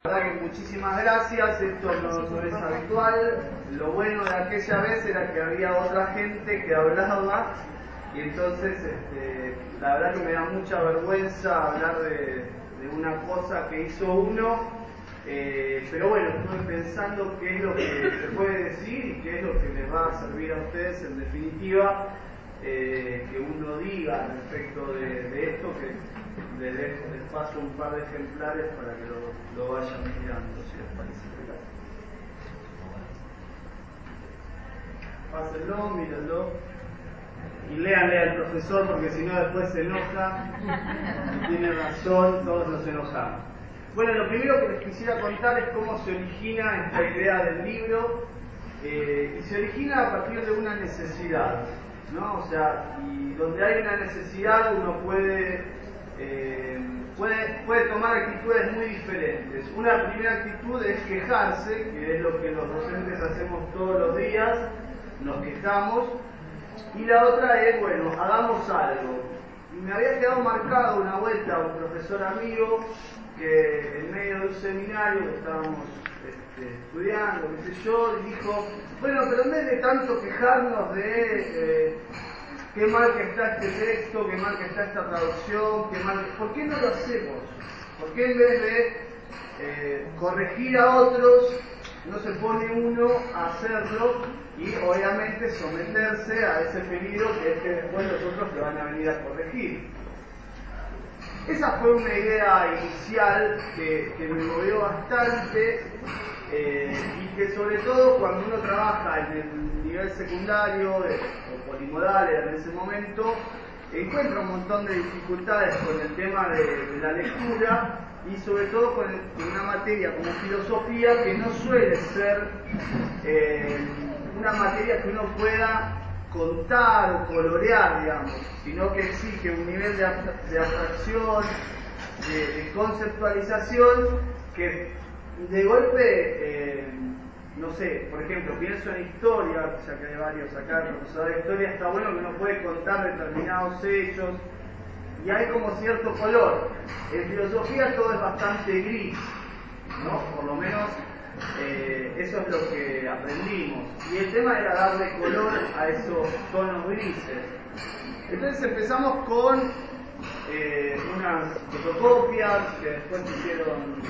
La verdad que muchísimas gracias, esto no es habitual. Lo bueno de aquella vez era que había otra gente que hablaba y entonces la verdad que me da mucha vergüenza hablar de una cosa que hizo uno, pero bueno, estuve pensando qué es lo que se puede decir y qué es lo que les va a servir a ustedes en definitiva que uno diga respecto de esto, que les paso un par de ejemplares para que lo vayan mirando, si les parece. Pásenlo, mírenlo y léanle al profesor porque si no después se enoja. Tiene razón, todos nos enojamos. Bueno, lo primero que les quisiera contar es cómo se origina esta idea del libro, y se origina a partir de una necesidad, ¿no? O sea, y donde hay una necesidad uno puede tomar actitudes muy diferentes. Una primera actitud es quejarse, que es lo que los docentes hacemos todos los días, nos quejamos, y la otra es, bueno, hagamos algo. Y me había quedado marcado una vuelta a un profesor amigo que en medio de un seminario que estábamos estudiando, qué sé yo, y dijo, bueno, pero en vez de tanto quejarnos de qué mal que está este texto, qué mal que está esta traducción, ¿por qué no lo hacemos? ¿Por qué en vez de corregir a otros, no se pone uno a hacerlo y obviamente someterse a ese peligro que es que después los otros te van a venir a corregir? Esa fue una idea inicial que me movió bastante y que sobre todo cuando uno trabaja en el nivel secundario o polimodal en ese momento, encuentra un montón de dificultades con el tema de la lectura y sobre todo con una materia como filosofía que no suele ser una materia que uno pueda contar o colorear, digamos, sino que exige un nivel de abstracción, de conceptualización que de golpe, no sé, por ejemplo, pienso en historia, ya que hay varios acá, profesor de historia, está bueno que uno puede contar determinados hechos y hay como cierto color. En filosofía todo es bastante gris, ¿no? Por lo menos eso es lo que aprendimos. Y el tema era darle color a esos tonos grises. Entonces empezamos con unas fotocopias que después se hicieron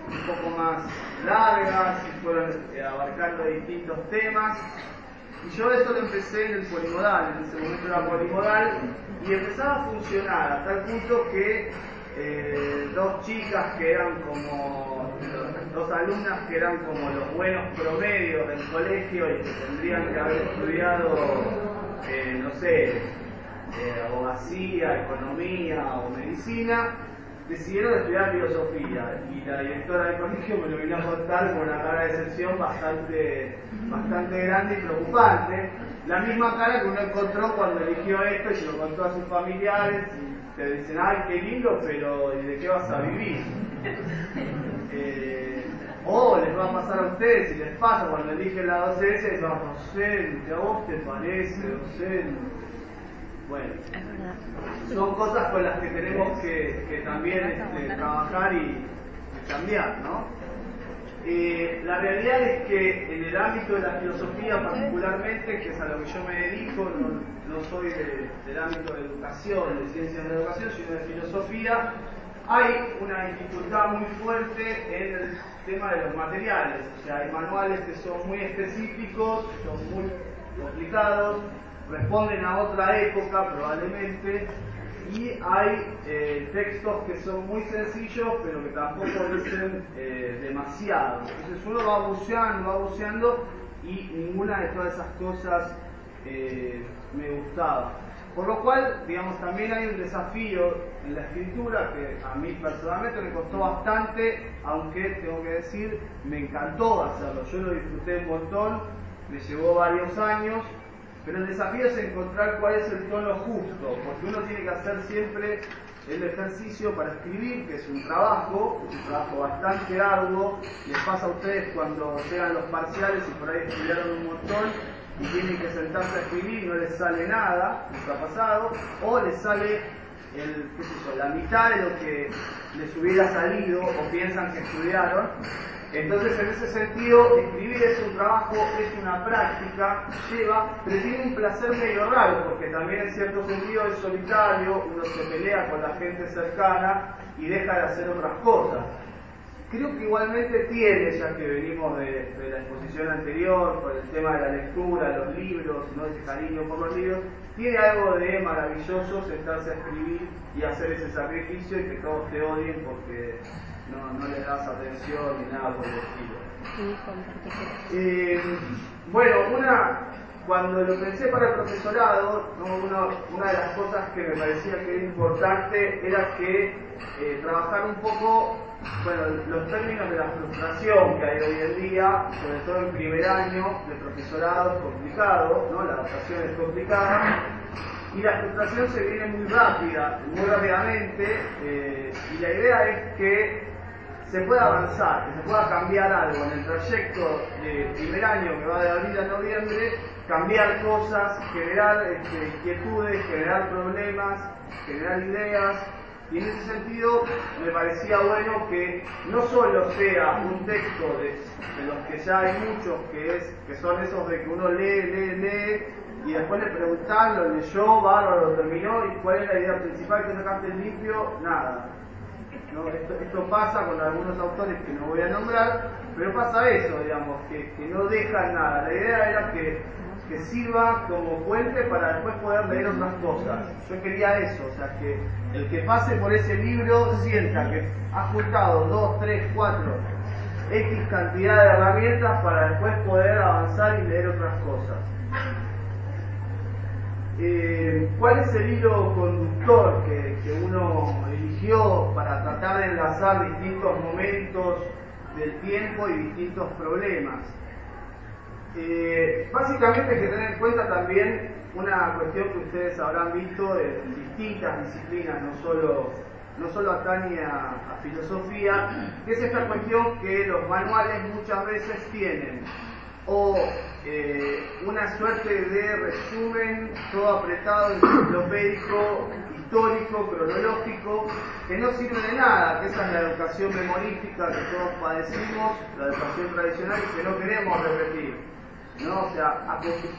un poco más largas y fueron abarcando distintos temas. Y yo eso lo empecé en el polimodal, en ese momento era polimodal, y empezaba a funcionar a tal punto que dos chicas que eran como, dos alumnas que eran como los buenos promedios del colegio y que tendrían que haber estudiado, no sé, abogacía, economía o medicina, decidieron estudiar filosofía y la directora del colegio me lo vino a contar con una cara de decepción bastante grande y preocupante, la misma cara que uno encontró cuando eligió esto y se lo contó a sus familiares y te dicen, ay, qué lindo, pero ¿y de qué vas a vivir? O les va a pasar a ustedes, si les pasa cuando eligen la docencia, dicen, docente, ¿a vos te parece docente? Bueno, son cosas con las que tenemos que también trabajar y cambiar, ¿no? La realidad es que en el ámbito de la filosofía particularmente, que es a lo que yo me dedico, no soy del ámbito de educación, de ciencias de la educación, sino de filosofía, hay una dificultad muy fuerte en el tema de los materiales. O sea, hay manuales que son muy específicos, son muy complicados, responden a otra época probablemente, y hay textos que son muy sencillos pero que tampoco dicen demasiado. Entonces uno va buceando y ninguna de todas esas cosas me gustaba. Por lo cual, digamos, también hay un desafío en la escritura que a mí personalmente me costó bastante, aunque tengo que decir, me encantó hacerlo. Yo lo disfruté un montón, me llevó varios años. Pero el desafío es encontrar cuál es el tono justo, porque uno tiene que hacer siempre el ejercicio para escribir, que es un trabajo bastante arduo. Les pasa a ustedes cuando llegan los parciales y por ahí estudiaron un montón y tienen que sentarse a escribir y no les sale nada, les ha pasado, o les sale qué sé yo, la mitad de lo que les hubiera salido o piensan que estudiaron. Entonces, en ese sentido, escribir es un trabajo, es una práctica, pero tiene un placer medio raro, porque también en cierto sentido es solitario, uno se pelea con la gente cercana y deja de hacer otras cosas. Creo que igualmente tiene, ya que venimos de la exposición anterior, por el tema de la lectura, los libros, ¿no? Ese cariño por los libros, tiene algo de maravilloso sentarse a escribir y hacer ese sacrificio y que todos te odien porque no le das atención ni nada por el estilo. Bueno, cuando lo pensé para el profesorado, ¿no? una de las cosas que me parecía que era importante era que trabajar un poco, bueno, los términos de la frustración que hay hoy en día, sobre todo en primer año de profesorado, es complicado, ¿no? La adaptación es complicada. Y la frustración se viene muy rápidamente, y la idea es que se pueda avanzar, que se pueda cambiar algo en el trayecto de primer año que va de abril a noviembre, cambiar cosas, generar inquietudes, generar problemas, generar ideas. Y en ese sentido me parecía bueno que no solo sea un texto de los que ya hay muchos, que son esos de que uno lee, y después le preguntás, lo leyó, bárbaro, lo terminó, y cuál es la idea principal que sacaste limpio, nada. ¿No? Esto pasa con algunos autores que no voy a nombrar, pero pasa eso, digamos, que no dejan nada. La idea era que sirva como puente para después poder leer otras cosas. Yo quería eso, o sea, que el que pase por ese libro sienta que ha juntado 2, 3, 4, X cantidad de herramientas para después poder avanzar y leer otras cosas. ¿Cuál es el hilo conductor que uno eligió para tratar de enlazar distintos momentos del tiempo y distintos problemas? Básicamente hay que tener en cuenta también una cuestión que ustedes habrán visto en distintas disciplinas, no solo atañe a filosofía, que es esta cuestión que los manuales muchas veces tienen o una suerte de resumen todo apretado, enciclopédico, histórico, cronológico, que no sirve de nada, que esa es la educación memorística que todos padecimos, la educación tradicional y que no queremos repetir, ¿no? O sea,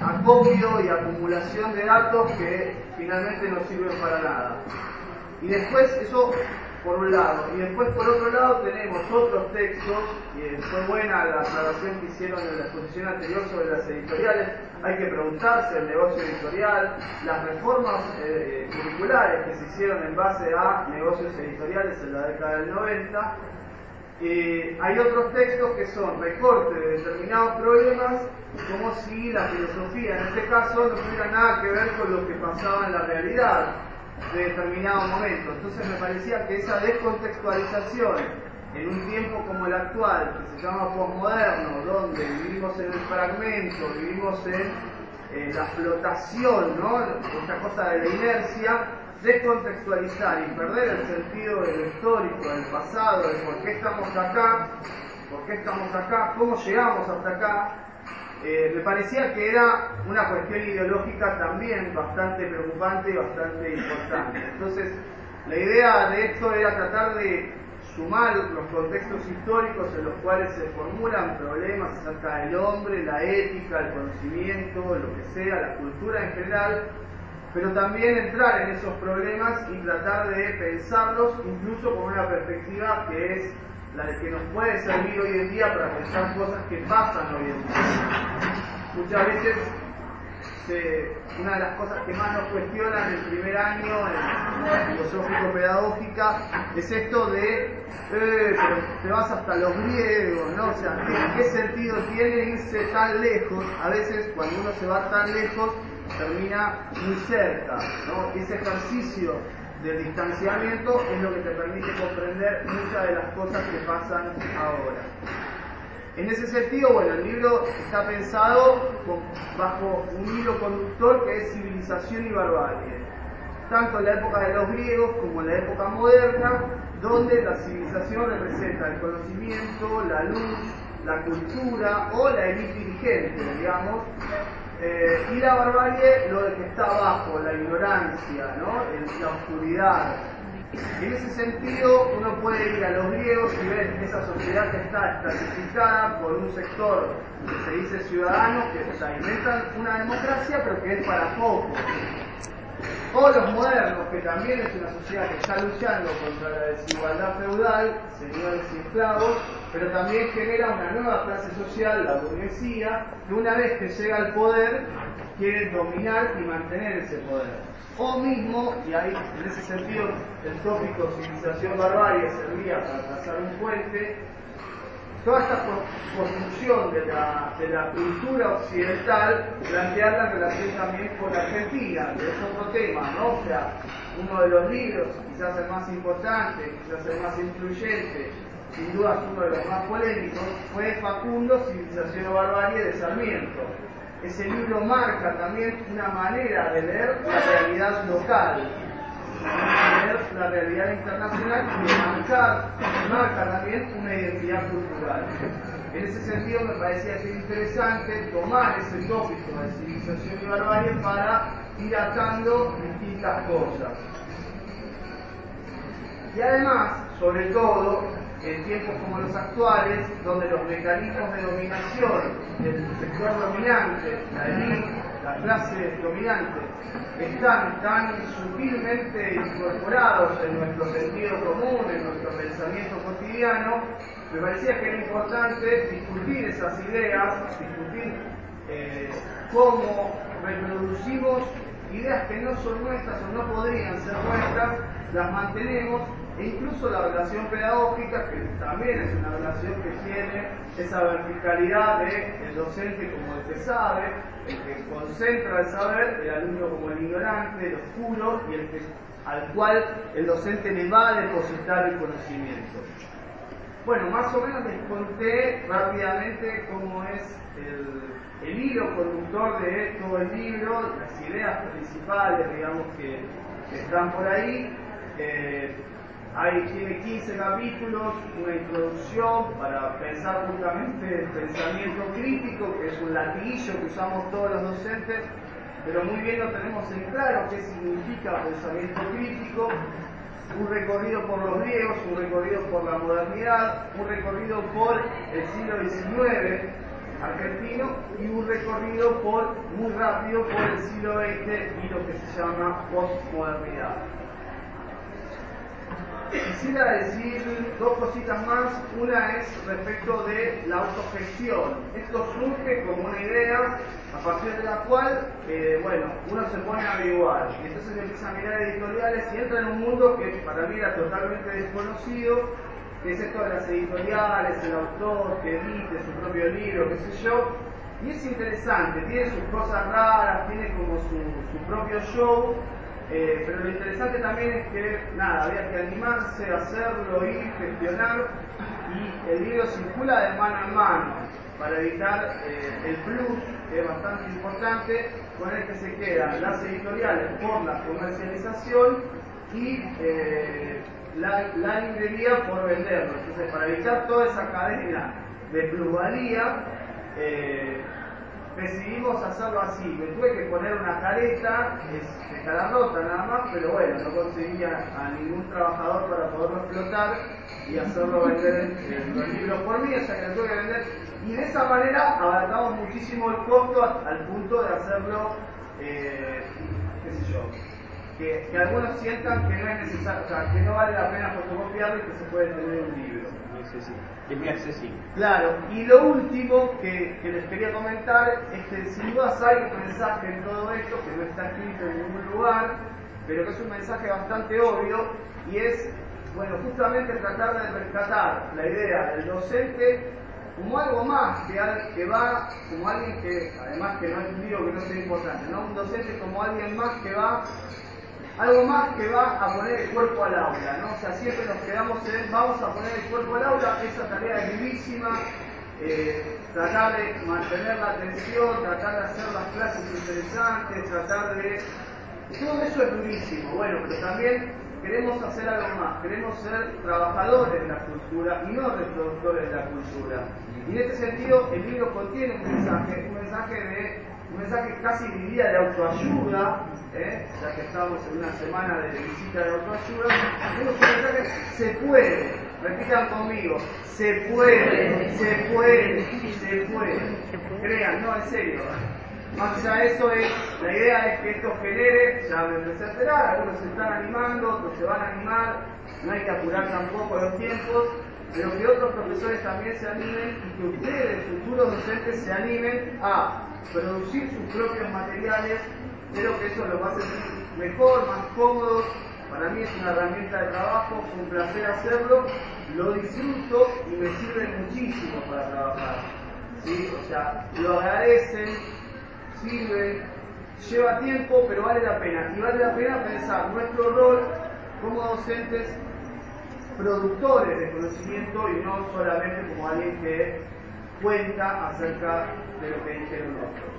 acopio y acumulación de datos que finalmente no sirven para nada. Y después eso por un lado, y después por otro lado tenemos otros textos, y fue buena la aclaración que hicieron en la exposición anterior sobre las editoriales. Hay que preguntarse el negocio editorial, las reformas curriculares que se hicieron en base a negocios editoriales en la década del 90. Hay otros textos que son recortes de determinados problemas, como si la filosofía en este caso no tuviera nada que ver con lo que pasaba en la realidad de determinado momento. Entonces me parecía que esa descontextualización en un tiempo como el actual, que se llama posmoderno, donde vivimos en el fragmento, vivimos en la flotación, ¿no? Esta cosa de la inercia, descontextualizar y perder el sentido de lo histórico, del pasado, de por qué estamos acá, cómo llegamos hasta acá. Me parecía que era una cuestión ideológica también bastante preocupante y bastante importante. Entonces, la idea de esto era tratar de sumar los contextos históricos en los cuales se formulan problemas acerca del hombre, la ética, el conocimiento, lo que sea, la cultura en general, pero también entrar en esos problemas y tratar de pensarlos incluso con una perspectiva que es la de que nos puede servir hoy en día para pensar cosas que pasan hoy en día. Muchas veces una de las cosas que más nos cuestionan en el primer año en la filosófico-pedagógica es esto de pero te vas hasta los griegos, ¿no? O sea, ¿en qué sentido tiene irse tan lejos? A veces cuando uno se va tan lejos termina muy cerca, ¿no? Ese ejercicio del distanciamiento es lo que te permite comprender muchas de las cosas que pasan ahora. En ese sentido, bueno, el libro está pensado bajo un hilo conductor que es civilización y barbarie, tanto en la época de los griegos como en la época moderna, donde la civilización representa el conocimiento, la luz, la cultura o la élite dirigente, digamos, y la barbarie, lo de que está abajo, la ignorancia, ¿no? La oscuridad. En ese sentido, uno puede ir a los griegos y ver esa sociedad que está estratificada por un sector que se dice ciudadano, que inventan una democracia, pero que es para pocos. O los modernos, que también es una sociedad que está luchando contra la desigualdad feudal, señores y esclavos, pero también genera una nueva clase social, la burguesía, que una vez que llega al poder, quiere dominar y mantener ese poder. O mismo, y ahí en ese sentido el tópico civilización-barbarie servía para trazar un puente, toda esta construcción de la cultura occidental, plantearla en relación también con Argentina, que es otro tema, ¿no? O sea, uno de los libros, quizás el más importante, quizás el más influyente, sin duda es uno de los más polémicos, fue Facundo, Civilización o Barbarie, de Sarmiento. Ese libro marca también una manera de leer la realidad local, de leer la realidad internacional y de marca también una identidad cultural. En ese sentido me parecía ser interesante tomar ese tópico de civilización y barbarie para ir atando distintas cosas. Y además, sobre todo, en tiempos como los actuales, donde los mecanismos de dominación del sector dominante, la élite, la clase dominante, están tan sutilmente incorporados en nuestro sentido común, en nuestro pensamiento cotidiano, me parecía que era importante discutir esas ideas, discutir cómo reproducimos ideas que no son nuestras o no podrían ser nuestras, las mantenemos, e incluso la relación pedagógica, que también es una relación que tiene esa verticalidad del docente como el que sabe, el que concentra el saber, el alumno como el ignorante, el oscuro, y al cual el docente le va a depositar el conocimiento. Bueno, más o menos les conté rápidamente cómo es el hilo conductor de todo el libro, las ideas principales, digamos, que están por ahí. Tiene 15 capítulos, una introducción para pensar justamente el pensamiento crítico, que es un latiguillo que usamos todos los docentes, pero muy bien lo tenemos en claro qué significa pensamiento crítico. Un recorrido por los griegos, un recorrido por la modernidad, un recorrido por el siglo XIX argentino y un recorrido muy rápido por el siglo XX y lo que se llama postmodernidad. Quisiera decir dos cositas más. Una es respecto de la autogestión. Esto surge como una idea a partir de la cual, uno se pone a averiguar y entonces empieza a mirar editoriales y entra en un mundo que para mí era totalmente desconocido, que es esto de las editoriales, el autor que edite su propio libro, qué sé yo, y es interesante, tiene sus cosas raras, tiene como su propio show. Pero lo interesante también es que, había que animarse a hacerlo, ir, gestionar, y el libro circula de mano en mano para evitar el plus, que es bastante importante, con el que se quedan las editoriales por la comercialización y la librería por venderlo. Entonces, para evitar toda esa cadena de plusvalía, decidimos hacerlo así. Me tuve que poner una careta, de cara rota nada más, pero bueno, no conseguía a ningún trabajador para poderlo explotar y hacerlo vender los libros por mí, o sea que lo tuve que vender. Y de esa manera abarcamos muchísimo el costo al punto de hacerlo, que algunos sientan que no es necesario, o sea, que no vale la pena fotocopiarlo y que se puede tener un libro. Es muy accesible. Claro, y lo último que les quería comentar es que sin duda hay un mensaje en todo esto que no está escrito en ningún lugar, pero que es un mensaje bastante obvio, y es, justamente tratar de rescatar la idea del docente como algo más que va, como alguien que, además que no es un libro que no sea importante, ¿no? Un docente como alguien más que va, algo más que va a poner el cuerpo al aula, ¿no? O sea, siempre nos quedamos en, vamos a poner el cuerpo al aula, esa tarea es vivísima, tratar de mantener la atención, tratar de hacer las clases interesantes, tratar de... Todo eso es durísimo, pero también queremos hacer algo más, queremos ser trabajadores de la cultura y no reproductores de la cultura. Y en este sentido, el libro contiene un mensaje un mensaje casi diría de autoayuda, ya que estamos en una semana de visita de autoayuda, tenemos un mensaje, se puede, repitan conmigo, se puede, se puede, se puede, crean, no, en serio. Más allá de eso, la idea es que esto genere, ya me empecé a esperar, algunos se están animando, otros se van a animar, no hay que apurar tampoco los tiempos, pero que otros profesores también se animen y que ustedes, futuros docentes, se animen a producir sus propios materiales. Creo que eso los va a hacer mejor, más cómodos. Para mí es una herramienta de trabajo, es un placer hacerlo, lo disfruto y me sirve muchísimo para trabajar. ¿Sí? O sea, lo agradecen, sirve, lleva tiempo, pero vale la pena. Y vale la pena pensar nuestro rol como docentes, productores de conocimiento y no solamente como alguien que cuenta acerca de lo que dijeron otros.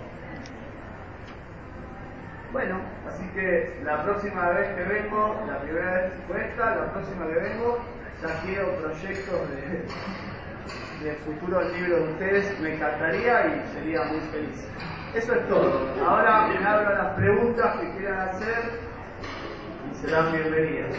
Bueno, así que la próxima vez que vengo, la primera vez fue esta, la próxima que vengo, ya quiero proyectos de futuros libros de ustedes, me encantaría y sería muy feliz. Eso es todo. Ahora me abro a las preguntas que quieran hacer y serán bienvenidas.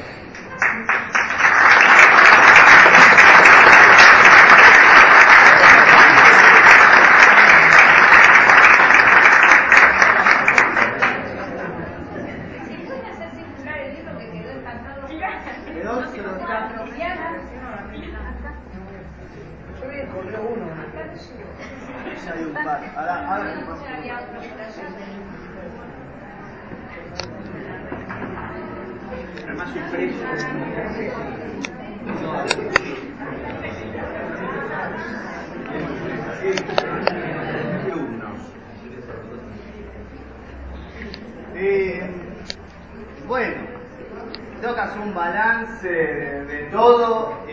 Además un precio. Bueno, tengo que hacer un balance de todo.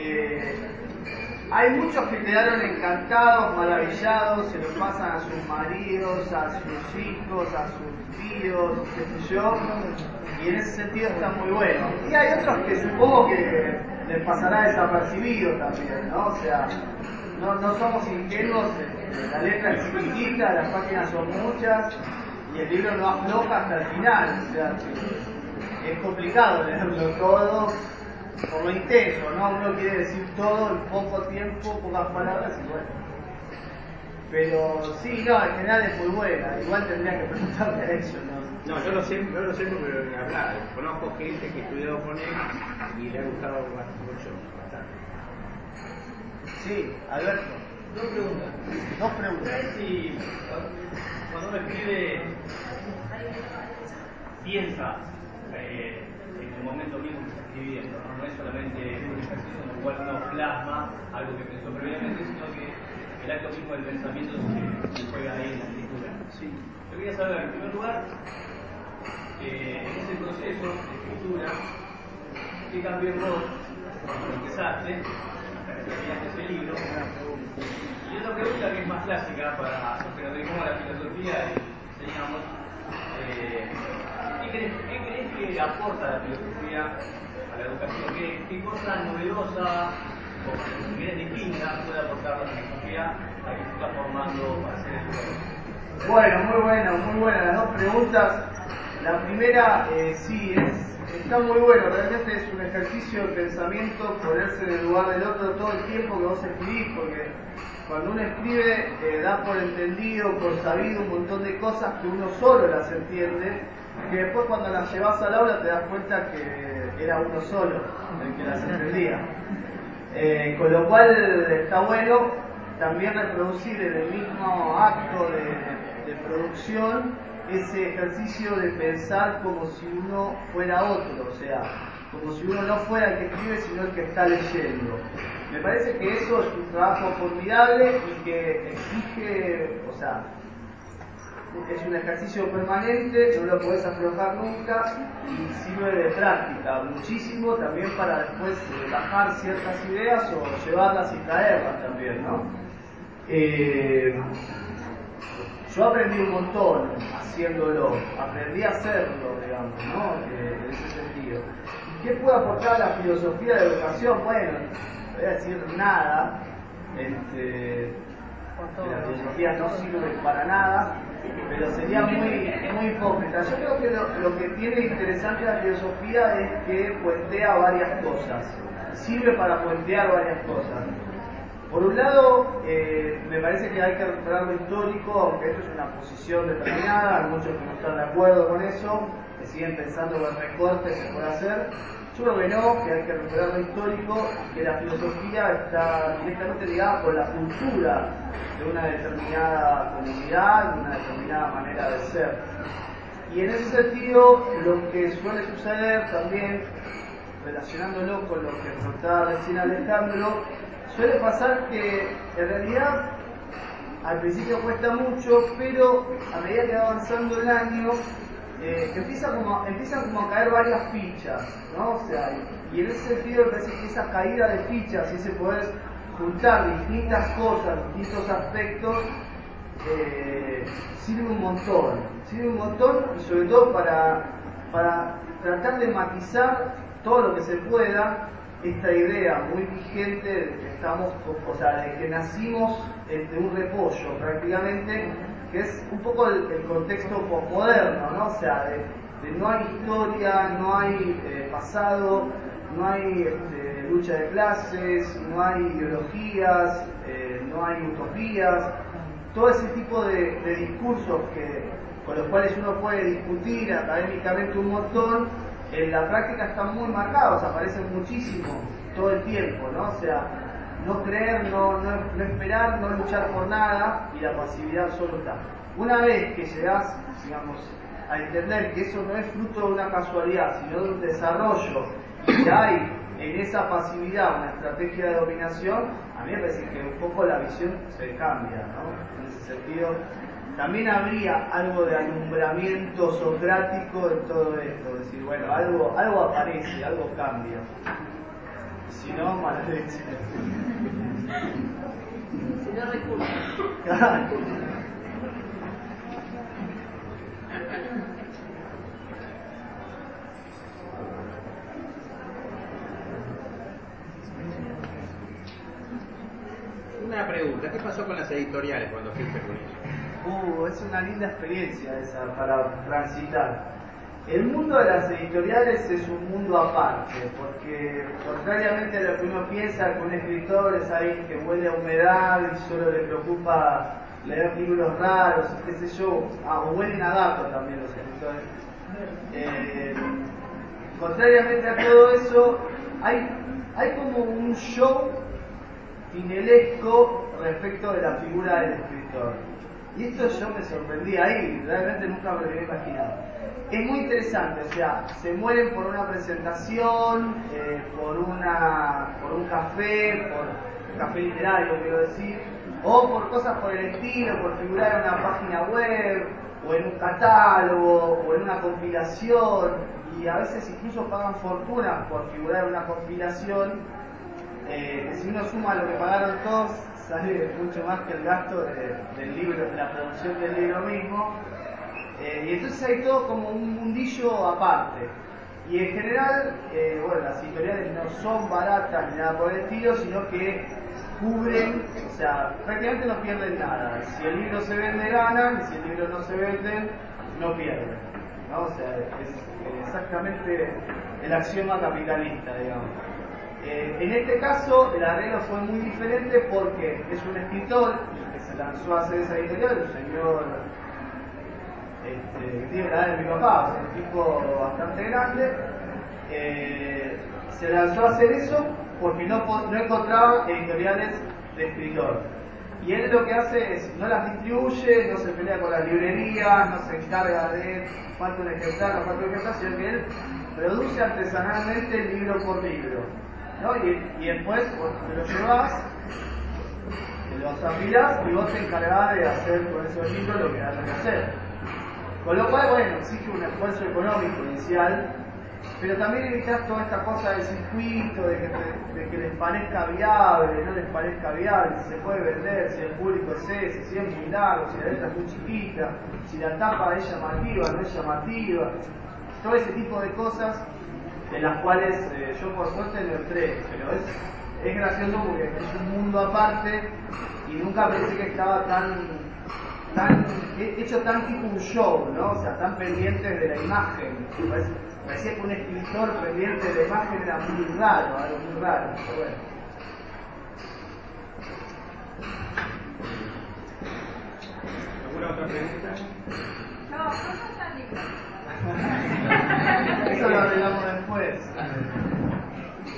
Hay muchos que quedaron encantados, maravillados, se lo pasan a sus maridos, a sus hijos, a sus tíos, qué sé yo, y en ese sentido está muy bueno. Y hay otros que supongo que les pasará desapercibido también, ¿no? O sea, no somos ingenuos, la letra es chiquitita, las páginas son muchas, y el libro no afloja hasta el final, o sea, es complicado leerlo todo. Por lo intenso, ¿no? Uno quiere decir todo en poco tiempo, pocas palabras y bueno. Pero sí, no, en general es muy buena. Igual tendría que preguntarle a ellos, ¿no? No, yo lo sé porque hablar. Conozco gente que ha estudiado con él y le ha gustado mucho, bastante. Sí, Alberto. Dos preguntas. Si cuando uno escribe, piensa en el momento mismo que está escribiendo, no es solamente un ejercicio en el cual uno plasma algo que pensó previamente, sino que el acto mismo del pensamiento se juega ahí en la escritura. Sí. Yo quería saber, en primer lugar, en ese proceso de escritura, ¿qué cambió vos cuando empezaste hasta que terminaste ese libro? Y otra pregunta que es más clásica para los que nos dedicamos a la filosofía y enseñamos, ¿qué crees que aporta la filosofía a la educación? ¿Qué cosa novedosa o que es distinta puede aportar la filosofía a que se está formando para ser educador? Bueno, muy buenas las dos preguntas. La primera, sí, está muy bueno, realmente es un ejercicio de pensamiento, ponerse en el lugar del otro todo el tiempo que vos escribís, porque cuando uno escribe da por entendido, por sabido un montón de cosas que uno solo las entiende, que después cuando las llevas al aula te das cuenta que era uno solo el que las entendía. Con lo cual está bueno también reproducir en el mismo acto de producción ese ejercicio de pensar como si uno fuera otro, o sea, como si uno no fuera el que escribe, sino el que está leyendo. Me parece que eso es un trabajo formidable y que exige, o sea, es un ejercicio permanente, no lo podés aflojar nunca y sirve de práctica muchísimo también para después bajar ciertas ideas o llevarlas y traerlas también, ¿no? Yo aprendí un montón haciéndolo, aprendí a hacerlo, digamos, ¿no? En ese sentido. ¿Qué puede aportar la filosofía de educación? Bueno, no voy a decir nada, la filosofía no sirve para nada, pero sería muy hipócrita. Yo creo que lo que tiene interesante la filosofía es que puentea varias cosas, sirve para puentear varias cosas. Por un lado, me parece que hay que recuperar lo histórico, aunque esto es una posición determinada, hay muchos que no están de acuerdo con eso, que siguen pensando que el recorte se puede hacer. Yo creo que no, que hay que recuperar lo histórico, que la filosofía está directamente ligada con la cultura de una determinada comunidad, de una determinada manera de ser. Y en ese sentido, lo que suele suceder también, relacionándolo con lo que preguntaba recién Alejandro, suele pasar que en realidad al principio cuesta mucho, pero a medida que va avanzando el año, empiezan como a caer varias fichas, ¿no? O sea, y en ese sentido me parece que esa caída de fichas y ese poder juntar distintas cosas, distintos aspectos, sirve un montón y sobre todo para tratar de matizar todo lo que se pueda esta idea muy vigente de que estamos, o sea, de que nacimos de un repollo prácticamente, que es un poco el contexto posmoderno, ¿no? O sea, de no hay historia, no hay pasado, no hay lucha de clases, no hay ideologías, no hay utopías, todo ese tipo de discursos con los cuales uno puede discutir académicamente un montón, en la práctica están muy marcados, aparecen muchísimo todo el tiempo, ¿no? O sea, no creer, no esperar, no luchar por nada, y la pasividad solo está. Una vez que llegas, digamos, a entender que eso no es fruto de una casualidad, sino de un desarrollo, y que hay en esa pasividad una estrategia de dominación, a mí me parece que un poco la visión se cambia, ¿no? En ese sentido, también habría algo de alumbramiento socrático en todo esto, es decir, bueno, algo aparece, algo cambia. Si no, mala leche. Si no, recursos. Claro. Una pregunta, ¿qué pasó con las editoriales cuando fuiste con ellos? Es una linda experiencia esa para transitar. El mundo de las editoriales es un mundo aparte, porque contrariamente a lo que uno piensa, que un escritor es alguien que huele a humedad y solo le preocupa leer libros raros, qué sé yo, o huelen a datos también los escritores. Contrariamente a todo eso, hay como un show tinelesco respecto de la figura del escritor. Y esto yo me sorprendí ahí, realmente nunca me lo había imaginado. Es muy interesante, o sea, se mueren por una presentación, por un café literario, quiero decir, o por cosas por el estilo, por figurar en una página web, o en un catálogo, o en una compilación, y a veces incluso pagan fortunas por figurar en una compilación, que si uno suma lo que pagaron todos, sale mucho más que el gasto del libro, de la producción del libro mismo. Y entonces hay todo como un mundillo aparte. Y en general, bueno, las editoriales no son baratas ni nada por el estilo, sino que cubren, o sea, prácticamente no pierden nada. Si el libro se vende, ganan, y si el libro no se vende, no pierden, ¿no? O sea, es exactamente el axioma capitalista, digamos. En este caso, el arreglo fue muy diferente porque es un escritor que se lanzó a hacer esa editorial, un señor que tiene la edad de mi papá, o sea, un tipo bastante grande, se lanzó a hacer eso porque no encontraba editoriales de escritor. Y él lo que hace es, no las distribuye, no se pelea con las librerías, no se encarga de falta un ejemplar, no falta un ejemplar, sino que él produce artesanalmente libro por libro, ¿no? Y después vos te lo llevas, te los afilás y vos te encargás de hacer con esos libros lo que hayas que hacer. Con lo cual, bueno, exige un esfuerzo económico inicial, pero también evitas toda esta cosa del circuito, de que les parezca viable, no les parezca viable, si se puede vender, si el público es ese, si es muy largo, si la letra es muy chiquita, si la tapa es llamativa, no es llamativa, todo ese tipo de cosas de las cuales yo por suerte no entré, pero es gracioso porque es un mundo aparte y nunca pensé que estaba tan hecho tan tipo un show, ¿no? O sea, tan pendientes de la imagen. Parecía que un escritor pendiente de la imagen era muy raro, algo muy raro. Pero bueno. ¿Alguna otra pregunta? Eso lo arreglamos después.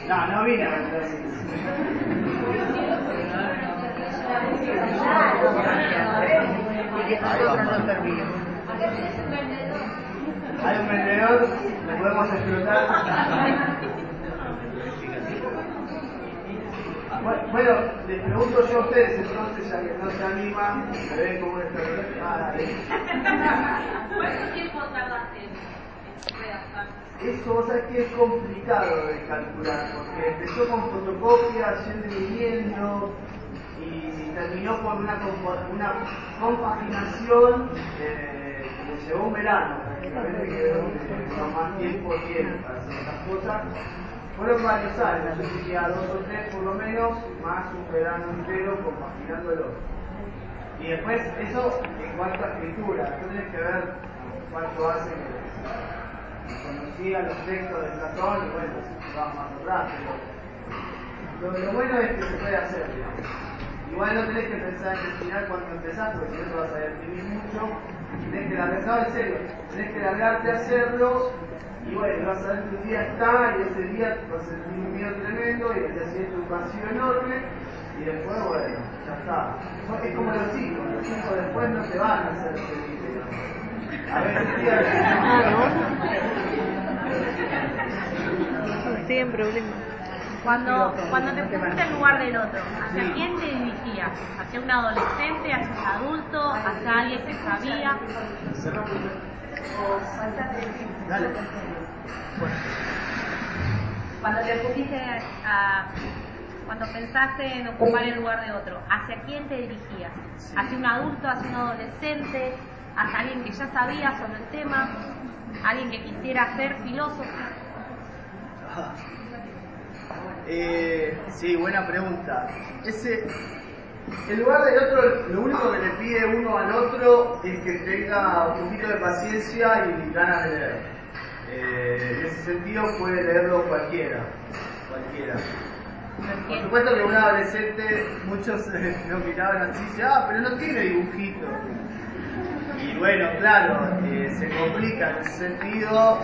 No vine a vender. Hay un vendedor, lo podemos explotar. Bueno, les pregunto yo a ustedes entonces, ya que no se animan, me ven como una estrategia. ¿Cuánto tiempo tardaste en redactar? Eso vos sabés que es complicado de calcular, porque empezó con fotocopias, yendo y viniendo, y terminó con una compaginación que me llevó un verano, prácticamente, que es donde más tiempo tiene para hacer estas cosas. Fueron varios años, yo diría 2 o 3 por lo menos, más un verano entero compaginándolo. Y después, eso en cuanto a escritura, tú tienes que ver cuánto hace que conocía los textos de Platón y bueno, va más rápido. Lo bueno es que se puede hacer, digamos. Igual no tenés que pensar en el final cuando empezás, porque si no te vas a deprimir mucho. Tenés que largarte, en serio, tenés que largarte a hacerlo. Y bueno, vas a ver que un día está, y ese día vas a sentir un miedo tremendo, y el día siguiente un vacío enorme, y después, bueno, ya está. Es como los hijos después no te van a hacer feliz, digamos. A ver, estoy en problemas. Cuando te pusiste en lugar del otro, ¿hacia quién te dirigías? ¿Hacia un adolescente, hacia un adulto, hacia alguien que sabía? dale. Cuando pensaste en ocupar el lugar de otro, ¿hacia quién te dirigías? ¿Hacia un adulto, hacia un adolescente, hacia alguien que ya sabía sobre el tema, alguien que quisiera ser filósofo? Sí, buena pregunta. El lugar del otro, lo único que le pide uno al otro es que tenga un poquito de paciencia y ganas de leer. En ese sentido puede leerlo cualquiera. Por supuesto que un adolescente, muchos lo miraban así y dicen, pero no tiene dibujitos. Y bueno, claro, se complica en ese sentido.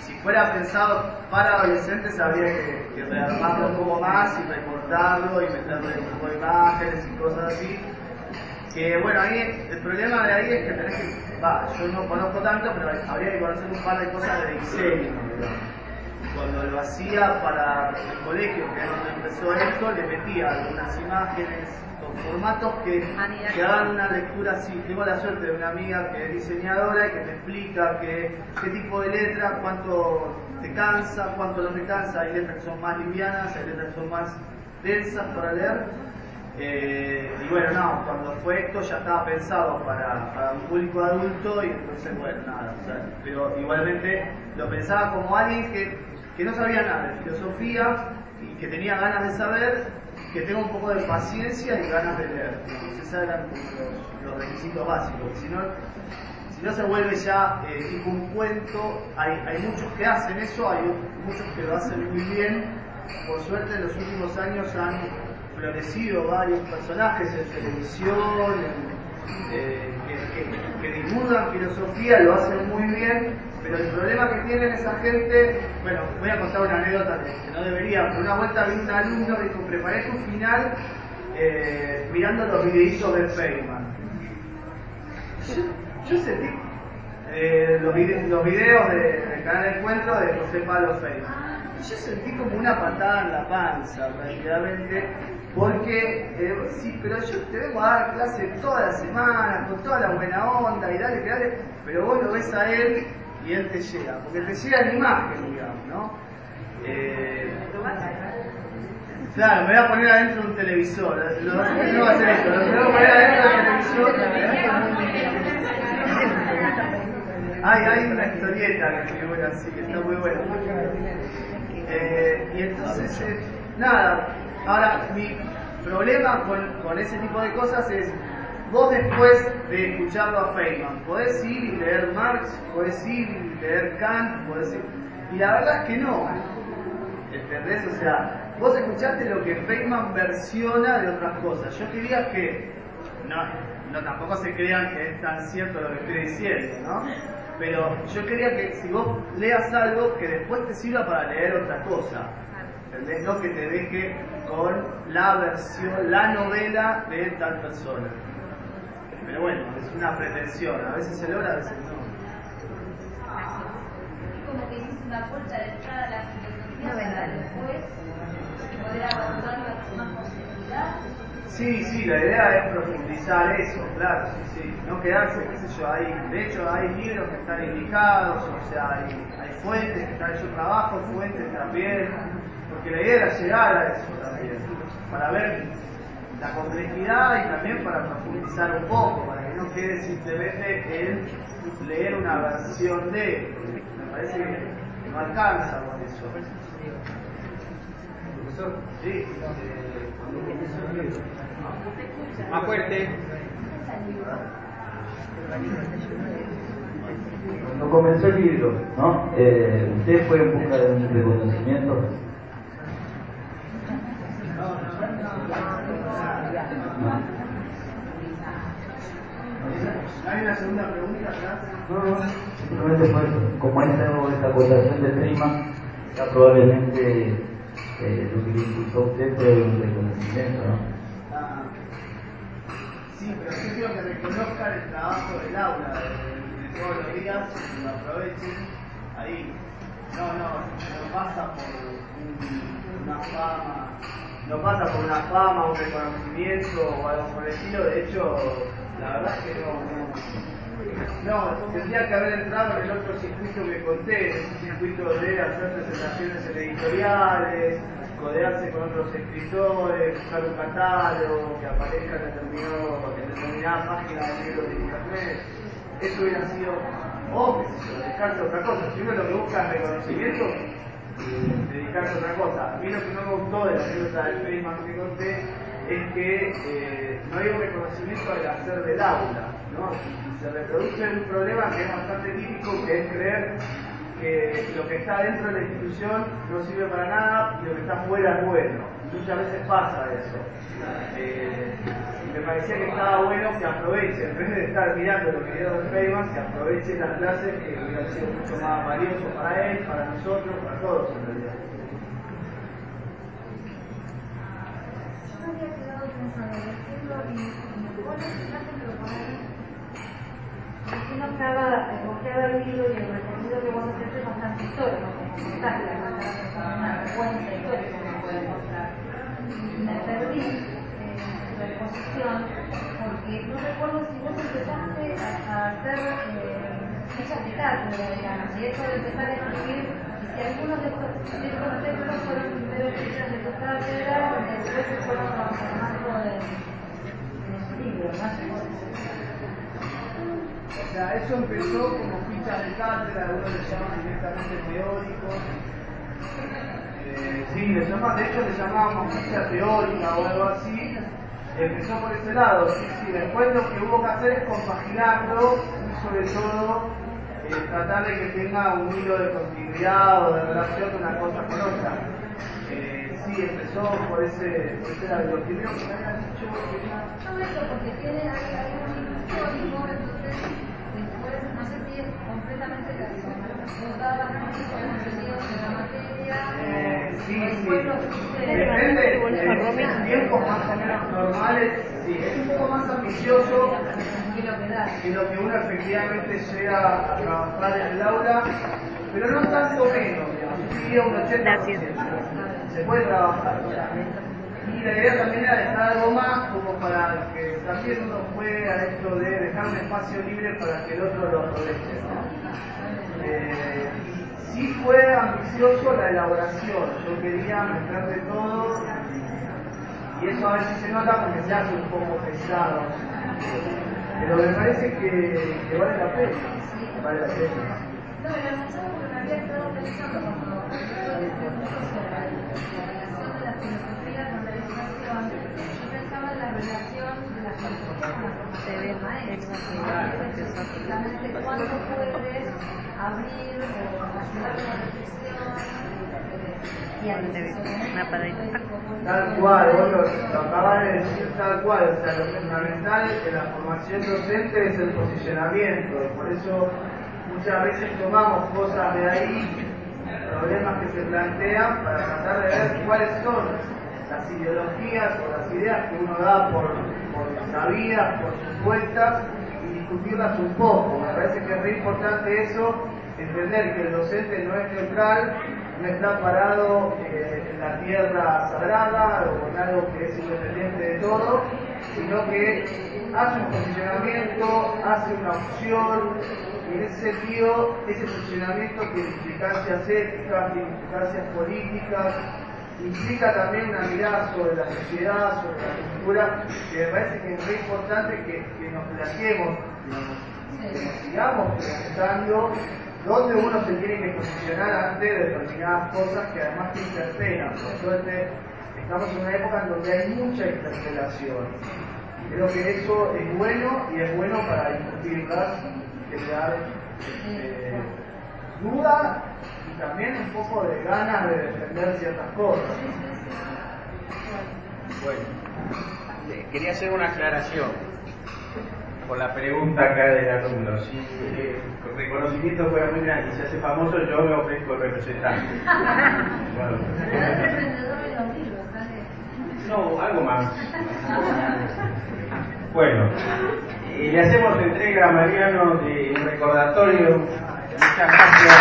Si fuera pensado para adolescentes habría que rearmarlo un poco más y recortarlo y meterle un poco de imágenes y cosas así. Que bueno, ahí el problema de ahí es que tenés que, yo no conozco tanto, pero habría que conocer un par de cosas de diseño, digamos. Cuando lo hacía para el colegio, que es donde empezó esto, le metía algunas imágenes con formatos que hagan una lectura así. Tengo la suerte de una amiga que es diseñadora y que te explica qué tipo de letra, cuánto te cansa, cuánto no te cansa. Hay letras que son más livianas, hay letras que son más densas para leer. Y bueno, cuando fue esto ya estaba pensado para un público adulto y entonces, bueno, nada. O sea, pero igualmente lo pensaba como alguien que no sabía nada de filosofía y que tenía ganas de saber, que tenga un poco de paciencia y ganas de leer. Entonces esos eran los requisitos básicos. Si no se vuelve ya tipo un cuento, hay muchos que hacen eso, hay muchos que lo hacen muy bien. Por suerte en los últimos años han florecido varios personajes en televisión que divulgan filosofía, lo hacen muy bien, pero el problema que tienen esa gente, bueno, voy a contar una anécdota que no debería, pero una vuelta vi un alumno que dijo, preparé tu final mirando los videitos de Feynman. Yo sentí los videos del canal de Encuentro de José Pablo Feynman. Yo sentí como una patada en la panza, prácticamente, porque, sí, pero yo te vengo a dar clase toda la semana, con toda la buena onda, y dale, pero vos lo ves a él y él te llega, porque te llega en imagen, digamos, ¿no? Claro, me voy a poner adentro de un televisor, no va a hacer esto, lo voy a poner adentro del televisor. Hay una historieta que escribo así, que está muy buena. Y entonces, nada, ahora mi problema con ese tipo de cosas es vos después de escucharlo a Feynman, podés ir y leer Marx, podés ir y leer Kant, podés ir... Y la verdad es que no. ¿Entendés? O sea, vos escuchaste lo que Feynman versiona de otras cosas. Yo quería que... No, tampoco se crean que es tan cierto lo que estoy diciendo, ¿no? Pero yo quería que si vos leas algo, que después te sirva para leer otra cosa. ¿Entendés? No que te deje con la versión, la novela de tal persona. Pero bueno, es una pretensión. A veces se logra, a veces no. Como que hiciste una puerta de entrada a la filosofía para después poder abordarla con más posibilidad. Sí, la idea es profundizar eso, claro, sí. No quedarse, qué sé yo, de hecho hay libros que están indicados, o sea, hay fuentes que están, yo trabajo fuentes también, porque la idea era llegar a eso también, para ver la complejidad y también para profundizar un poco, para que no quede simplemente en leer una versión de, me parece que no alcanza con eso. Profesor, Sí. Más fuerte. Cuando comenzó el libro, ¿no? ¿Usted fue en busca de un reconocimiento? ¿Hay una segunda pregunta acá? No, simplemente fue eso. Como esta acotación de Feynman, ya probablemente lo que le impulsó a usted fue un reconocimiento, ¿no? Sí, pero yo quiero que reconozcan el trabajo del aula de todos los días, que lo aprovechen ahí. No pasa por una fama, un reconocimiento o algo por el estilo. De hecho, la verdad es que no, tendría que haber entrado en el otro circuito que conté, ese circuito de hacer presentaciones en editoriales, codearse con otros escritores, buscar un catálogo, que aparezca en determinada página del libro de internet. Eso hubiera sido, qué sé yo, dedicarse a otra cosa. Si uno lo que busca es reconocimiento, dedicarse a otra cosa. A mí lo que no me gustó de la anécdota del Feynman que conté es que no hay un reconocimiento al hacer del aula, ¿no? Se reproduce un problema que es bastante típico, que es creer que lo que está dentro de la institución no sirve para nada y lo que está fuera es bueno. Muchas veces pasa eso. Me parecía que estaba bueno que aproveche, en vez de estar mirando los videos de Feynman, que aproveche las clases que hubieran sido mucho más valiosos para él, para nosotros, para todos en realidad. Yo me había quedado pensando en decirlo y bueno, fíjate que lo ponen. Porque uno estaba leído y el recorrido que vos haces es bastante histórico, como contaste, una cuenta histórica que puede encontrar. Y me perdí en la exposición porque no recuerdo si vos empezaste a hacer fichas de cátedra, digamos, y eso de empezar a escribir, y si algunos de estos textos fueron primero fichas de tu cátedra y después se fueron transformando en libros, ¿no? O sea, eso empezó como fichas de cátedra, algunos le llaman directamente teóricos. Sí, de hecho le llamábamos ficha teórica o algo así. Empezó por ese lado. Sí, después lo que hubo que hacer es compaginarlo y sobre todo tratar de que tenga un hilo de continuidad o de relación de una cosa con otra. Sí, empezó por ese lado. Lo primero que me habían dicho todo eso porque tiene algún histórico, entonces después no sé si es completamente juzgada con contenidos de la materia. Sí. Depende en tiempos más o menos normales, sí, es un poco más ambicioso que lo que uno efectivamente llega a trabajar en el aula, pero no tanto menos, digamos. Yo diría un 80%. Se puede trabajar. Y la idea también era dejar algo más, como para que también uno juegue a esto de dejar un espacio libre para que el otro lo aproveche, ¿no? Sí fue ambicioso la elaboración, yo quería meterle todo, y eso a veces se nota porque se hace un poco pesado, pero me parece que vale la pena, vale la pena. No, lo analizaba porque me había estado pensando cuando sobre la relación de la filosofía con la educación. Yo pensaba en la relación de la filosofía con la formación. Exactamente cuándo puedes abrir o ayudar a la reflexión y a Tal cual, vos lo acabas de decir tal cual, o sea, lo fundamental en la formación docente es el posicionamiento, y por eso muchas veces tomamos cosas de ahí, problemas que se plantean, para tratar de ver cuáles son las ideologías o las ideas que uno da por sabidas, por supuestas, y discutirlas un poco. Me parece que es muy importante eso, entender que el docente no es neutral, no está parado en la tierra sagrada o en algo que es independiente de todo, sino que hace un posicionamiento, hace una opción, y en ese sentido, ese posicionamiento tiene implicancias éticas, tiene implicancias políticas, implica también una mirada sobre la sociedad, sobre la cultura, que me parece que es muy importante que nos planteemos, que nos sigamos preguntando dónde uno se tiene que posicionar ante determinadas cosas que además te interpelan. Por suerte, estamos en una época en donde hay mucha interpelación. Creo que eso es bueno y es bueno para discutirlas, crear duda y también un poco de ganas de defender ciertas cosas. Bueno, quería hacer una aclaración por la pregunta acá del alumno. Si el reconocimiento fuera muy grande y se hace famoso, yo me ofrezco el representante. Bueno, no, algo más. Bueno, le hacemos entrega a Mariano de un recordatorio. Muchas gracias.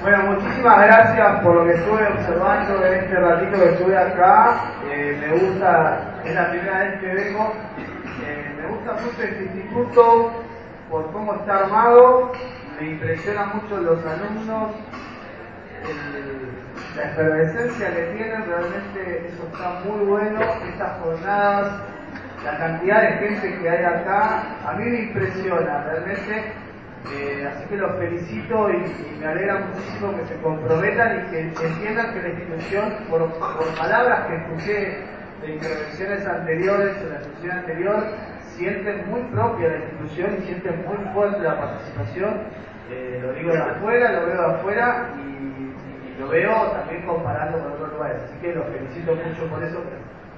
Bueno, muchísimas gracias por lo que estuve observando en este ratito que estuve acá. Me gusta, es la primera vez que vengo. Me gusta mucho este instituto por cómo está armado. Me impresiona mucho los alumnos, la efervescencia que tienen, realmente eso está muy bueno. Estas jornadas, la cantidad de gente que hay acá, a mí me impresiona realmente. Así que los felicito y me alegra muchísimo que se comprometan y que entiendan que la institución, por palabras que escuché de intervenciones anteriores, en la institución anterior, sienten muy propia la institución y sienten muy fuerte la participación. Lo digo de afuera, lo veo de afuera y lo veo también comparando con otros lugares. Así que los felicito mucho por eso.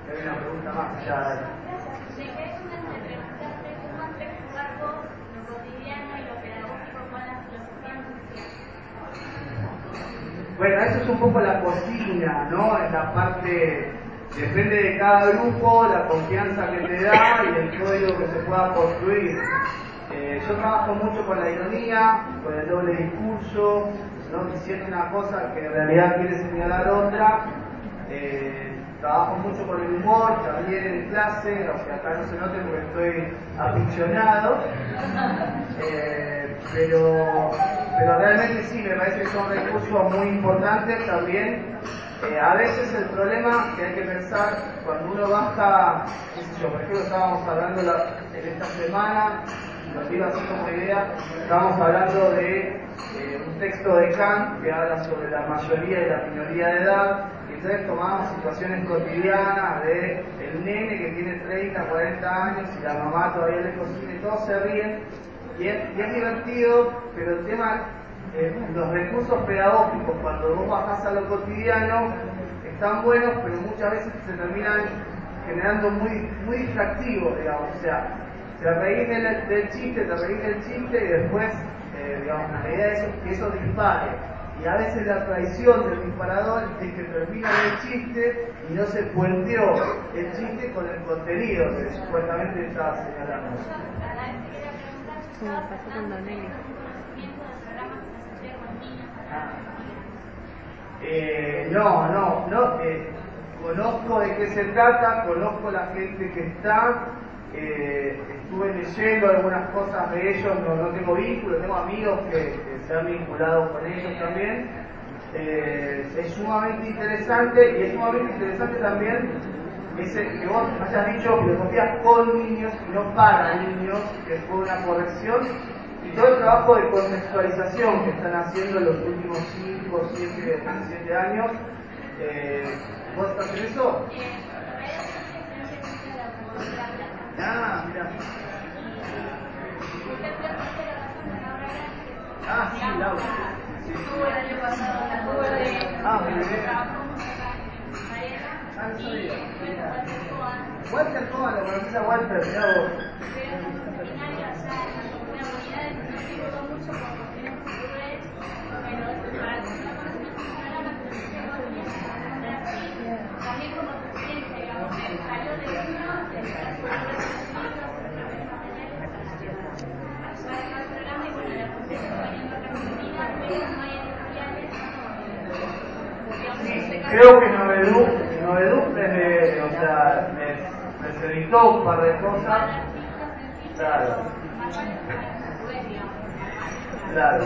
Hay una pregunta más allá. Bueno, eso es un poco la cocina, ¿no? En la parte, depende de cada grupo, la confianza que te da y el código que se pueda construir. Yo trabajo mucho con la ironía, con el doble discurso, ¿no? Diciendo una cosa que en realidad quiere señalar otra. Trabajo mucho con el humor, también en clase, aunque acá no se note porque estoy aficionado. Pero realmente sí, me parece que son recursos muy importantes también. A veces el problema que hay que pensar cuando uno baja, qué sé yo, por ejemplo estábamos hablando en esta semana, lo digo así como idea, estábamos hablando de un texto de Kant que habla sobre la mayoría y la minoría de edad. Entonces tomábamos situaciones cotidianas de el nene que tiene 30, 40 años y la mamá todavía le cocina y todos se ríen. Y es divertido, pero el tema, los recursos pedagógicos, cuando vos bajás a lo cotidiano, están buenos, pero muchas veces se terminan generando muy distractivos, digamos. O sea, te reís del chiste, y después, digamos, la idea es que eso dispare. Y a veces la traición del disparador es que termina el chiste y no se puenteó el chiste con el contenido que supuestamente estaba señalando. No, conozco de qué se trata, conozco la gente que está, estuve leyendo algunas cosas de ellos, no tengo vínculo, tengo amigos que se han vinculado con ellos también. Es sumamente interesante y es sumamente interesante también que vos hayas dicho filosofía con niños y no para niños, que fue una corrección Y todo el trabajo de contextualización que están haciendo en los últimos 5 o 7 años, ¿vos estás en eso? Ah, mira. Ah, sí, Laura. Sí. Estuvo el año pasado en la nube. Ah, muy bien. Ah, no sabía. Walter Cohen, lo conoces a Walter, mirá vos. También como presidente, digamos, salió de uno, programa y bueno, la conferencia está viniendo a Argentina, pero no hay editoriales. Creo que Novedú desde, o sea, les editó un par de cosas. Claro. Claro.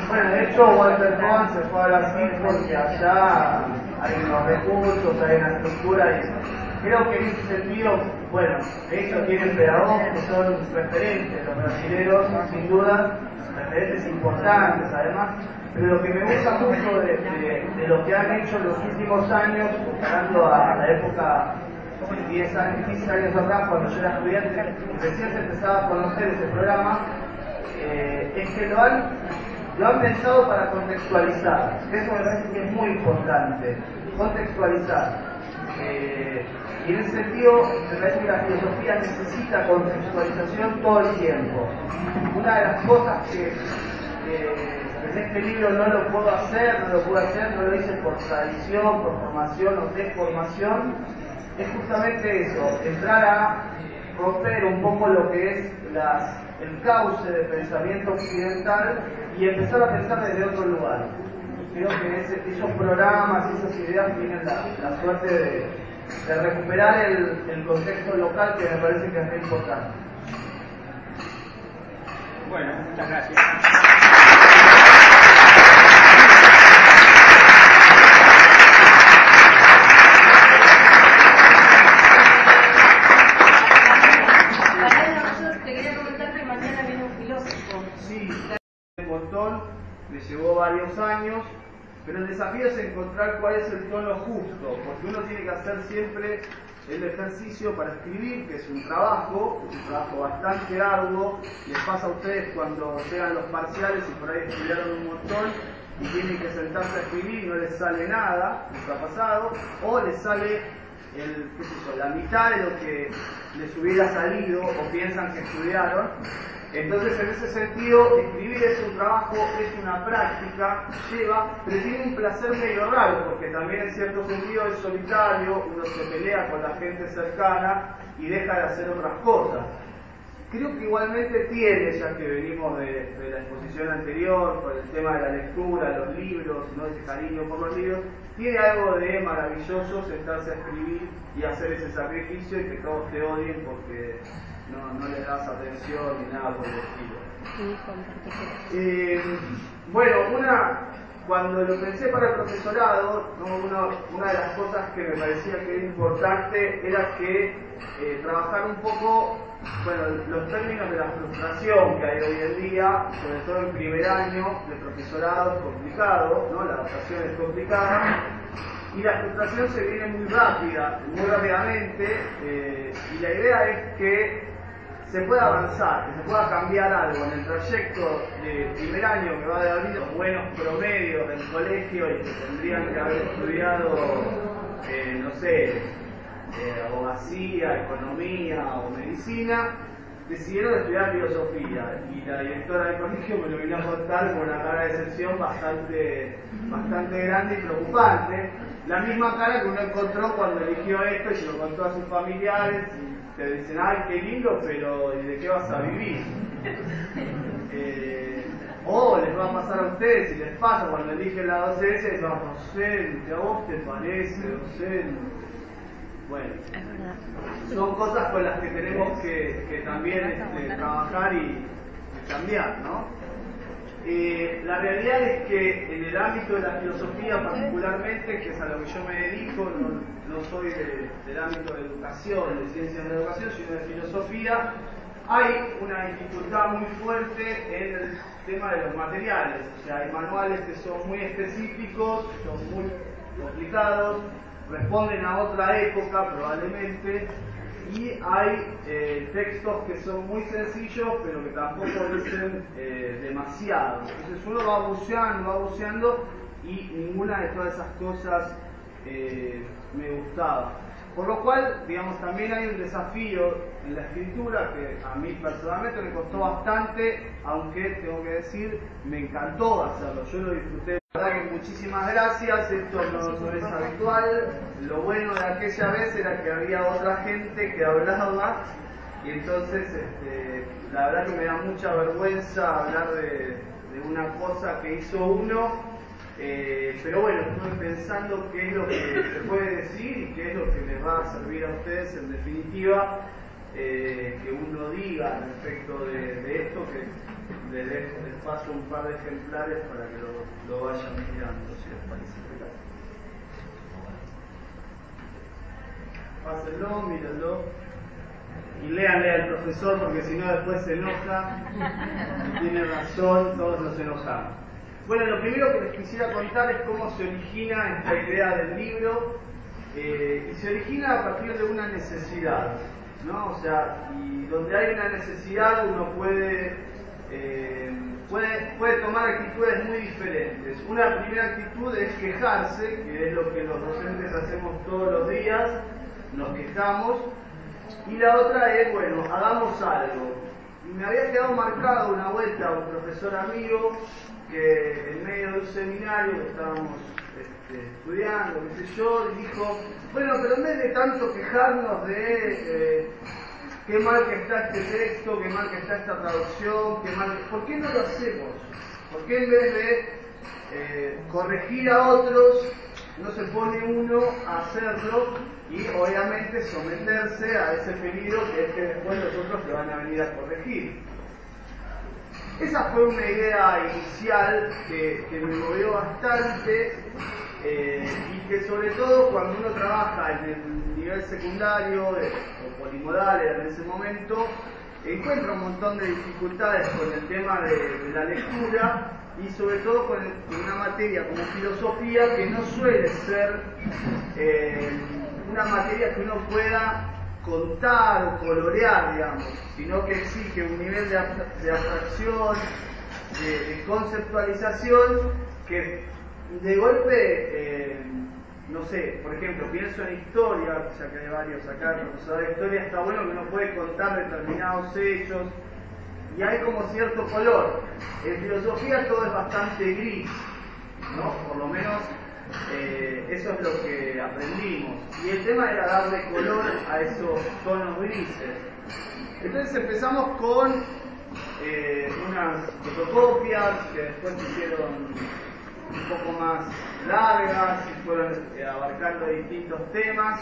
Bueno, de hecho Walter Cohen se fue a Brasil porque allá hay unos recursos, hay una estructura y creo que en ese sentido, bueno, de hecho tienen pedagogos que son referentes, los brasileños son sin duda referentes importantes además, pero lo que me gusta mucho de lo que han hecho en los últimos años, comparando a la época 10 años, 15 años atrás, cuando yo era estudiante, recién se empezaba a conocer ese programa, es que lo han pensado para contextualizar. Eso me parece que es muy importante, contextualizar. Y en ese sentido, me parece que la filosofía necesita contextualización todo el tiempo. Una de las cosas que en este libro no lo puedo hacer, no lo hice por tradición, por formación o deformación, es justamente eso, entrar a romper un poco lo que es el cauce de pensamiento occidental y empezar a pensar desde otro lugar. Creo que esos programas y esas ideas tienen la suerte de recuperar el contexto local, que me parece que es muy importante. Bueno, muchas gracias. Me llevó varios años, pero el desafío es encontrar cuál es el tono justo, porque uno tiene que hacer siempre el ejercicio para escribir, que es un trabajo bastante arduo. Les pasa a ustedes cuando llegan los parciales y por ahí estudiaron un montón y tienen que sentarse a escribir y no les sale nada, les ha pasado, o les sale la mitad de lo que les hubiera salido o piensan que estudiaron. Entonces, en ese sentido, escribir es un trabajo, es una práctica, pero tiene un placer medio raro, porque también en cierto sentido es solitario, uno se pelea con la gente cercana y deja de hacer otras cosas. Creo que igualmente tiene, ya que venimos de la exposición anterior, por el tema de la lectura, los libros, ¿no? Ese cariño por los libros, tiene algo de maravilloso sentarse a escribir y hacer ese sacrificio y que todos te odien porque no les das atención ni nada por el estilo. Bueno, cuando lo pensé para el profesorado, ¿no? una de las cosas que me parecía que era importante era que trabajar un poco, los términos de la frustración que hay hoy en día, sobre todo en primer año de profesorado, es complicado, ¿no? La adaptación es complicada. Y la frustración se viene muy rápidamente, y la idea es que se pueda avanzar, que se pueda cambiar algo en el trayecto de primer año que va de abrir los buenos promedios del colegio y que tendrían que haber estudiado, abogacía, economía o medicina, decidieron estudiar filosofía y la directora del colegio me lo vino a contar con una cara de decepción bastante grande y preocupante. La misma cara que uno encontró cuando eligió esto y se lo contó a sus familiares y te dicen, ay, qué lindo, pero ¿y de qué vas a vivir? O les va a pasar a ustedes, si les pasa cuando eligen la docencia, dicen, docente, ¿a vos te parece docente? Bueno, son cosas con las que tenemos que también trabajar y cambiar, ¿no? La realidad es que en el ámbito de la filosofía particularmente, que es a lo que yo me dedico, no soy del ámbito de educación, de ciencias de la educación, sino de filosofía, hay una dificultad muy fuerte en el tema de los materiales. O sea, hay manuales que son muy específicos, son muy complicados, responden a otra época probablemente, y hay textos que son muy sencillos pero que tampoco dicen demasiado. Entonces uno va buceando y ninguna de todas esas cosas me gustaba. Por lo cual, digamos, también hay un desafío en la escritura que a mí personalmente me costó bastante, aunque tengo que decir, me encantó hacerlo, yo lo disfruté. La verdad que muchísimas gracias, esto no es habitual. Lo bueno de aquella vez era que había otra gente que hablaba y entonces la verdad que me da mucha vergüenza hablar de una cosa que hizo uno. Pero bueno, estuve pensando qué es lo que se puede decir y qué es lo que les va a servir a ustedes en definitiva que uno diga respecto de esto, que les paso un par de ejemplares para que lo vayan mirando, si les parece. Pásenlo, mírenlo y léanle al profesor porque si no después se enoja. Tiene razón, todos nos enojamos. Bueno, lo primero que les quisiera contar es cómo se origina esta idea del libro, y se origina a partir de una necesidad, ¿no? O sea, y donde hay una necesidad uno puede tomar actitudes muy diferentes. Una primera actitud es quejarse, que es lo que los docentes hacemos todos los días, nos quejamos, y la otra es, bueno, hagamos algo. Y me había quedado marcado una vuelta a un profesor amigo que en medio de un seminario que estábamos estudiando, qué sé yo, y dijo, bueno, pero en vez de tanto quejarnos de qué mal que está este texto, qué mal que está esta traducción, qué mal, ¿por qué no lo hacemos? ¿Por qué en vez de corregir a otros, no se pone uno a hacerlo y obviamente someterse a ese peligro que es que después los otros te van a venir a corregir? Esa fue una idea inicial que me movió bastante y que sobre todo cuando uno trabaja en el nivel secundario o polimodal en ese momento, encuentra un montón de dificultades con el tema de la lectura y sobre todo con una materia como filosofía que no suele ser una materia que uno pueda contar o colorear, digamos, sino que exige un nivel de abstracción, de conceptualización, que de golpe, no sé, por ejemplo, pienso en historia, ya que hay varios acá, profesor de historia, está bueno que uno puede contar determinados hechos, y hay como cierto color. En filosofía todo es bastante gris, ¿no? Por lo menos eso es lo que aprendimos. Y el tema era darle color a esos tonos grises. Entonces empezamos con unas fotocopias que después se hicieron un poco más largas y fueron abarcando distintos temas.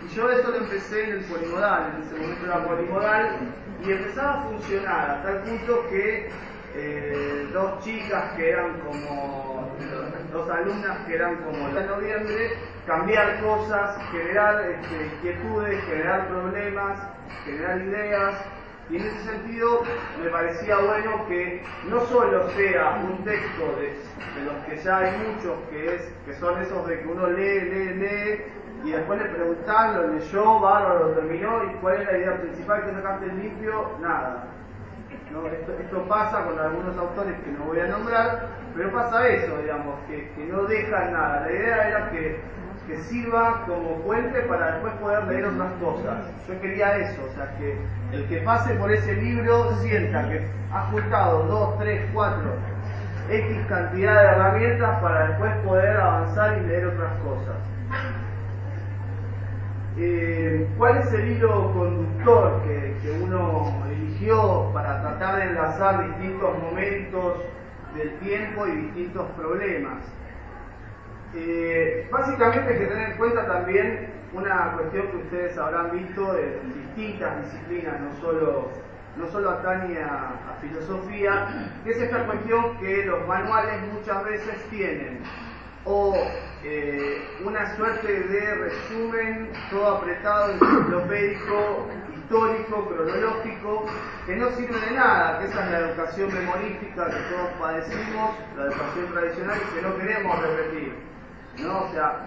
Y yo eso lo empecé en el polimodal, en ese momento era polimodal, y empezaba a funcionar a tal punto que dos chicas que eran como, dos alumnas que eran como de noviembre, cambiar cosas, generar inquietudes, generar problemas, generar ideas, y en ese sentido me parecía bueno que no solo sea un texto de los que ya hay muchos, que son esos de que uno lee, y después le preguntan, lo leyó, bárbaro, lo terminó, y cuál es la idea principal que sacaste limpio, nada. ¿No? Esto pasa con algunos autores que no voy a nombrar, pero pasa eso, digamos, que no dejan nada. La idea era que sirva como puente para después poder leer otras cosas. Yo quería eso, o sea, que el que pase por ese libro sienta que ha juntado 2, 3, 4, X cantidad de herramientas para después poder avanzar y leer otras cosas. ¿Cuál es el hilo conductor que uno eligió para tratar de enlazar distintos momentos del tiempo y distintos problemas? Básicamente hay que tener en cuenta también una cuestión que ustedes habrán visto en distintas disciplinas, no solo no solo atañe a filosofía, que es esta cuestión que los manuales muchas veces tienen o una suerte de resumen todo apretado, enciclopédico, histórico, cronológico, que no sirve de nada, que esa es la educación memorística que todos padecimos, la educación tradicional y que no queremos repetir, ¿no? O sea,